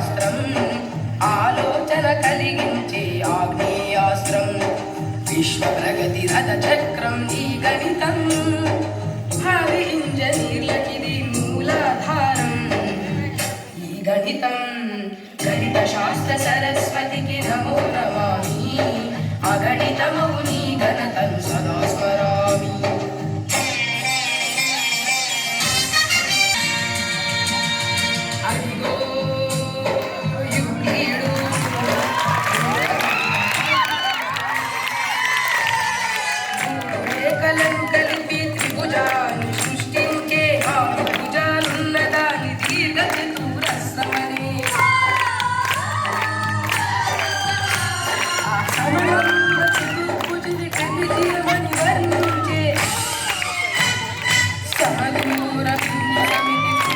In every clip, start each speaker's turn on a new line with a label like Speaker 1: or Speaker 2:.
Speaker 1: శాస్త్రం ఆలోచన కలిగించే ఆగ్నేయాస్త్రం విశ్వ ప్రగతి రథ చక్రం ఈ గణితం భావి ఇంజనీర్లకిది మూలాధారం ఈ గణితం గణిత శాస్త్ర సరస్వతికి నమో నమామి అగణితమవు నీ ఘనతం సదా స్మరామి అదిగో యుక్లీడు రేఖలను కలిపి త్రిభుజాన్ని సృష్టించే ఆ భుజాలున్న దాని దీర్ఘ చతురస్రమనే ఆ సమయంలో చతుర్భుజుని ఖండితమని వర్ణించే సమదూర పుణ్యమితి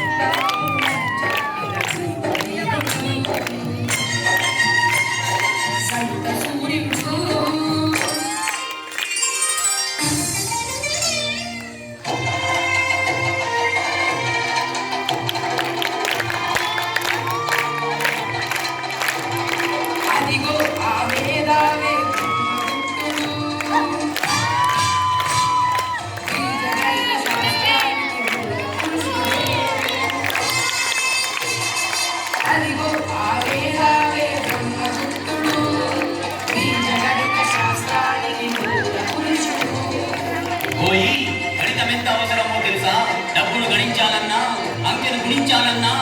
Speaker 1: సంత సూర్యుడు అదిగో ఆ మేధావే అదిగో ఆ మేధావే బ్రహ్మగుప్తుడు బీజగణిత శాస్త్రానికి మూల పురుషుడు
Speaker 2: పోయి గణితం ఎంత అవసరమో తెలుసా? డబ్బులు గణించాలన్నా, అంకెను గుణించాలన్నా